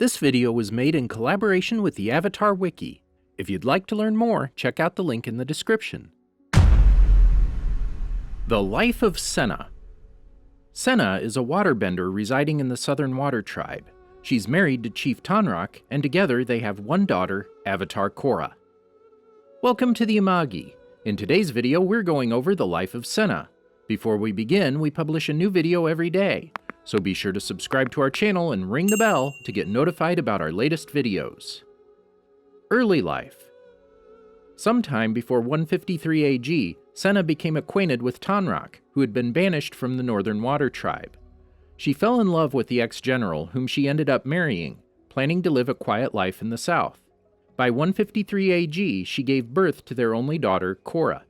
This video was made in collaboration with the Avatar Wiki. If you'd like to learn more, check out the link in the description. The Life of Senna. Senna is a waterbender residing in the Southern Water Tribe. She's married to Chief Tonraq, and together they have one daughter, Avatar Korra. Welcome to the Amagi. In today's video, we're going over the life of Senna. Before we begin, we publish a new video every day, so be sure to subscribe to our channel and ring the bell to get notified about our latest videos. Early life. Sometime before 153 AG, Senna became acquainted with Tonraq, who had been banished from the Northern Water Tribe. She fell in love with the ex-general, whom she ended up marrying, planning to live a quiet life in the south. By 153 AG, she gave birth to their only daughter, Korra.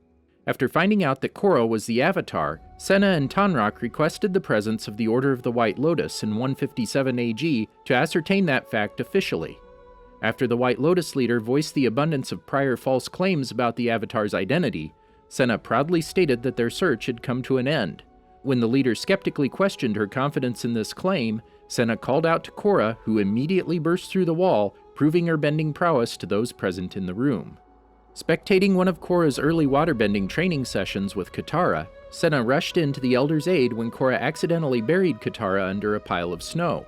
After finding out that Korra was the Avatar, Senna and Tonraq requested the presence of the Order of the White Lotus in 157 AG to ascertain that fact officially. After the White Lotus leader voiced the abundance of prior false claims about the Avatar's identity, Senna proudly stated that their search had come to an end. When the leader skeptically questioned her confidence in this claim, Senna called out to Korra, who immediately burst through the wall, proving her bending prowess to those present in the room. Spectating one of Korra's early waterbending training sessions with Katara, Senna rushed in to the Elder's aid when Korra accidentally buried Katara under a pile of snow.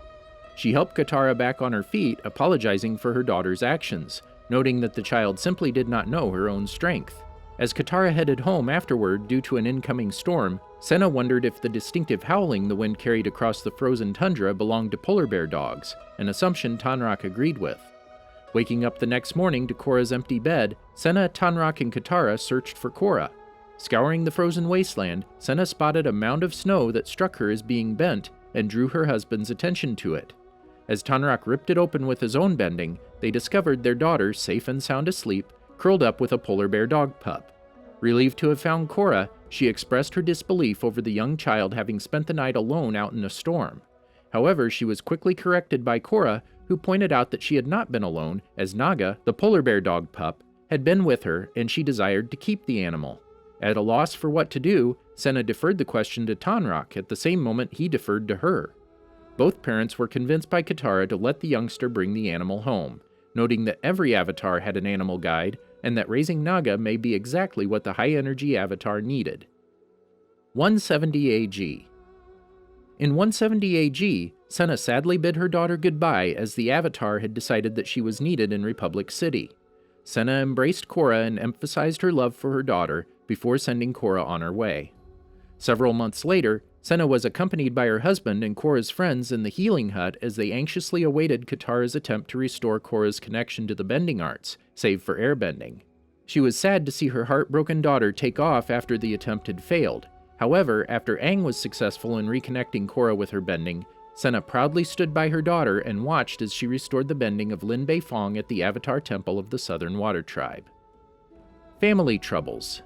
She helped Katara back on her feet, apologizing for her daughter's actions, noting that the child simply did not know her own strength. As Katara headed home afterward due to an incoming storm, Senna wondered if the distinctive howling the wind carried across the frozen tundra belonged to polar bear dogs, an assumption Tonraq agreed with. Waking up the next morning to Korra's empty bed, Senna, Tonraq, and Katara searched for Korra. Scouring the frozen wasteland, Senna spotted a mound of snow that struck her as being bent and drew her husband's attention to it. As Tonraq ripped it open with his own bending, they discovered their daughter, safe and sound asleep, curled up with a polar bear dog pup. Relieved to have found Korra, she expressed her disbelief over the young child having spent the night alone out in a storm. However, she was quickly corrected by Korra, who pointed out that she had not been alone, as Naga, the polar bear dog pup, had been with her and she desired to keep the animal. At a loss for what to do, Senna deferred the question to Tonraq at the same moment he deferred to her. Both parents were convinced by Katara to let the youngster bring the animal home, noting that every avatar had an animal guide and that raising Naga may be exactly what the high-energy avatar needed. 170 AG. In 170 AG, Senna sadly bid her daughter goodbye as the Avatar had decided that she was needed in Republic City. Senna embraced Korra and emphasized her love for her daughter before sending Korra on her way. Several months later, Senna was accompanied by her husband and Korra's friends in the healing hut as they anxiously awaited Katara's attempt to restore Korra's connection to the bending arts, save for airbending. She was sad to see her heartbroken daughter take off after the attempt had failed. However, after Aang was successful in reconnecting Korra with her bending, Senna proudly stood by her daughter and watched as she restored the bending of Lin Beifong at the Avatar Temple of the Southern Water Tribe. Family troubles.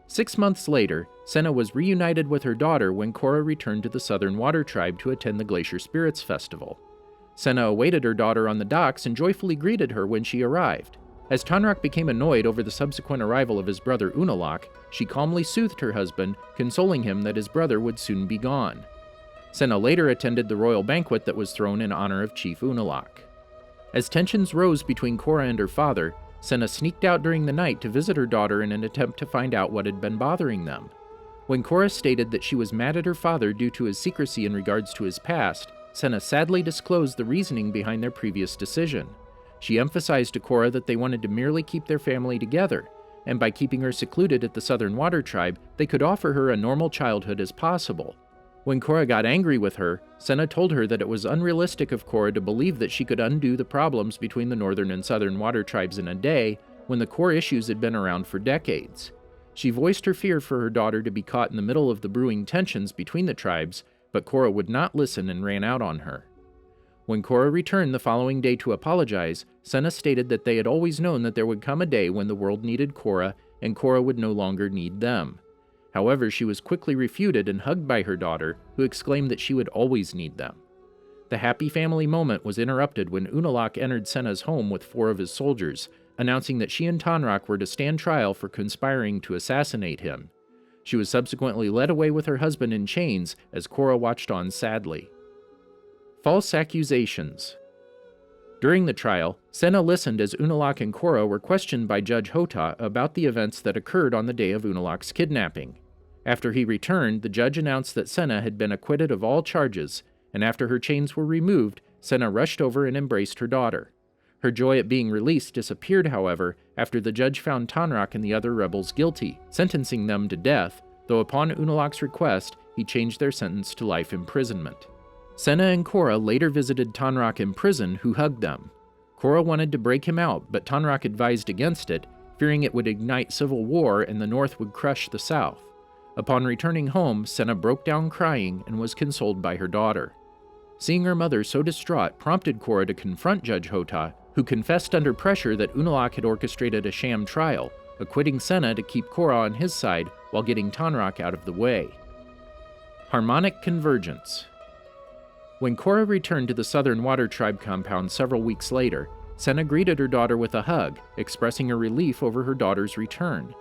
6 months later, Senna was reunited with her daughter when Korra returned to the Southern Water Tribe to attend the Glacier Spirits Festival. Senna awaited her daughter on the docks and joyfully greeted her when she arrived. As Tonraq became annoyed over the subsequent arrival of his brother Unalaq, she calmly soothed her husband, consoling him that his brother would soon be gone. Senna later attended the royal banquet that was thrown in honor of Chief Unalaq. As tensions rose between Korra and her father, Senna sneaked out during the night to visit her daughter in an attempt to find out what had been bothering them. When Korra stated that she was mad at her father due to his secrecy in regards to his past, Senna sadly disclosed the reasoning behind their previous decision. She emphasized to Korra that they wanted to merely keep their family together, and by keeping her secluded at the Southern Water Tribe, they could offer her a normal childhood as possible. When Korra got angry with her, Senna told her that it was unrealistic of Korra to believe that she could undo the problems between the Northern and Southern Water Tribes in a day, when the core issues had been around for decades. She voiced her fear for her daughter to be caught in the middle of the brewing tensions between the tribes, but Korra would not listen and ran out on her. When Korra returned the following day to apologize, Senna stated that they had always known that there would come a day when the world needed Korra, and Korra would no longer need them. However, she was quickly refuted and hugged by her daughter, who exclaimed that she would always need them. The happy family moment was interrupted when Unalaq entered Senna's home with 4 of his soldiers, announcing that she and Tonraq were to stand trial for conspiring to assassinate him. She was subsequently led away with her husband in chains as Korra watched on sadly. False accusations. During the trial, Senna listened as Unalaq and Korra were questioned by Judge Hota about the events that occurred on the day of Unalaq's kidnapping. After he returned, the judge announced that Senna had been acquitted of all charges, and after her chains were removed, Senna rushed over and embraced her daughter. Her joy at being released disappeared, however, after the judge found Tonraq and the other rebels guilty, sentencing them to death, though upon Unalaq's request, he changed their sentence to life imprisonment. Senna and Korra later visited Tonraq in prison, who hugged them. Korra wanted to break him out, but Tonraq advised against it, fearing it would ignite civil war and the North would crush the South. Upon returning home, Senna broke down crying and was consoled by her daughter. Seeing her mother so distraught prompted Korra to confront Judge Hota, who confessed under pressure that Unalaq had orchestrated a sham trial, acquitting Senna to keep Korra on his side while getting Tonraq out of the way. Harmonic Convergence. When Korra returned to the Southern Water Tribe compound several weeks later, Senna greeted her daughter with a hug, expressing her relief over her daughter's return.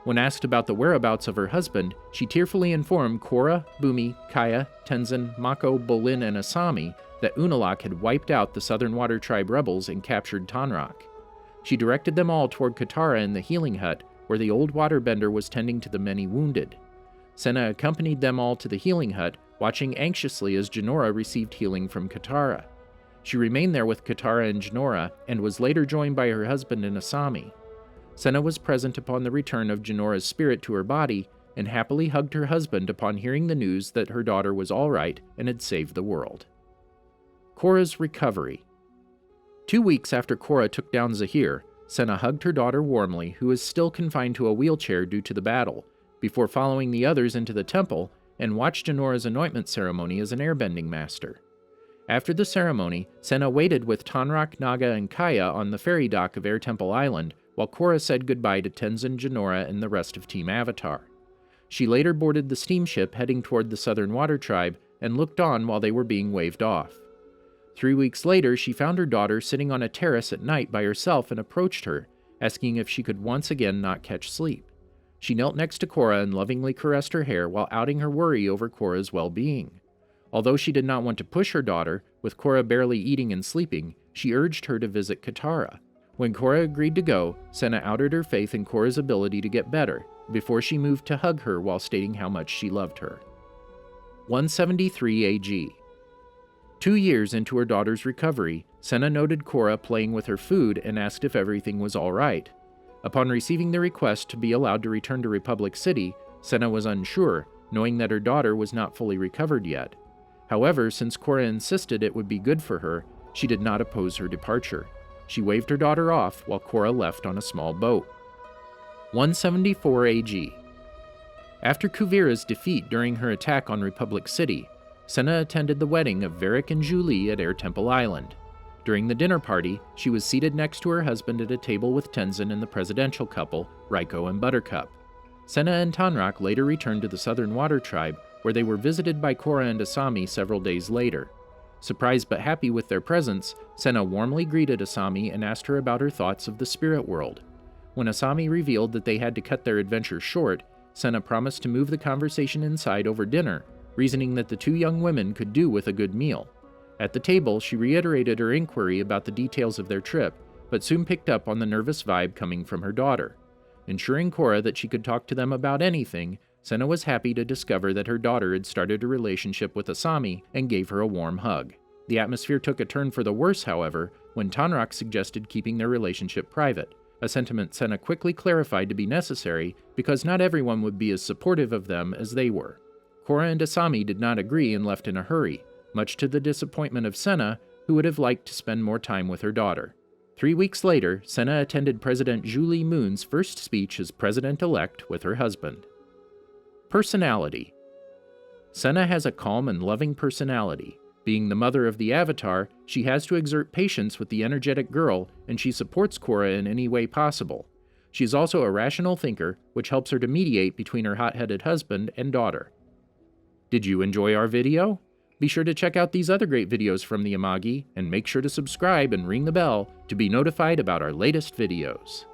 When asked about the whereabouts of her husband, she tearfully informed Korra, Bumi, Kaya, Tenzin, Mako, Bolin, and Asami that Unalaq had wiped out the Southern Water Tribe rebels and captured Tonraq. She directed them all toward Katara in the healing hut, where the old waterbender was tending to the many wounded. Senna accompanied them all to the healing hut, watching anxiously as Jinora received healing from Katara. She remained there with Katara and Jinora, and was later joined by her husband and Asami. Senna was present upon the return of Jinora's spirit to her body, and happily hugged her husband upon hearing the news that her daughter was all right and had saved the world. Korra's recovery. 2 weeks after Korra took down Zahir, Senna hugged her daughter warmly, who is still confined to a wheelchair due to the battle, before following the others into the temple and watched Jinora's anointment ceremony as an airbending master. After the ceremony, Senna waited with Tonraq, Naga, and Kaya on the ferry dock of Air Temple Island, while Korra said goodbye to Tenzin, Jinora, and the rest of Team Avatar. She later boarded the steamship heading toward the Southern Water Tribe and looked on while they were being waved off. 3 weeks later, she found her daughter sitting on a terrace at night by herself and approached her, asking if she could once again not catch sleep. She knelt next to Korra and lovingly caressed her hair while outing her worry over Korra's well-being. Although she did not want to push her daughter, with Korra barely eating and sleeping, she urged her to visit Katara. When Korra agreed to go, Senna outed her faith in Korra's ability to get better, before she moved to hug her while stating how much she loved her. 173 AG. 2 years into her daughter's recovery, Senna noted Korra playing with her food and asked if everything was all right. Upon receiving the request to be allowed to return to Republic City, Senna was unsure, knowing that her daughter was not fully recovered yet. However, since Korra insisted it would be good for her, she did not oppose her departure. She waved her daughter off while Korra left on a small boat. 174 AG. After Kuvira's defeat during her attack on Republic City, Senna attended the wedding of Varric and Julie at Air Temple Island. During the dinner party, she was seated next to her husband at a table with Tenzin and the presidential couple, Raiko and Buttercup. Senna and Tonraq later returned to the Southern Water Tribe, where they were visited by Korra and Asami several days later. Surprised but happy with their presence, Senna warmly greeted Asami and asked her about her thoughts of the spirit world. When Asami revealed that they had to cut their adventure short, Senna promised to move the conversation inside over dinner, reasoning that the two young women could do with a good meal. At the table, she reiterated her inquiry about the details of their trip, but soon picked up on the nervous vibe coming from her daughter. Ensuring Korra that she could talk to them about anything, Senna was happy to discover that her daughter had started a relationship with Asami and gave her a warm hug. The atmosphere took a turn for the worse, however, when Tonraq suggested keeping their relationship private, a sentiment Senna quickly clarified to be necessary because not everyone would be as supportive of them as they were. Korra and Asami did not agree and left in a hurry, much to the disappointment of Senna, who would have liked to spend more time with her daughter. 3 weeks later, Senna attended President Julie Moon's first speech as president-elect with her husband. Personality. Senna has a calm and loving personality. Being the mother of the Avatar, she has to exert patience with the energetic girl, and she supports Korra in any way possible. She is also a rational thinker, which helps her to mediate between her hot-headed husband and daughter. Did you enjoy our video? Be sure to check out these other great videos from the Amagi, and make sure to subscribe and ring the bell to be notified about our latest videos.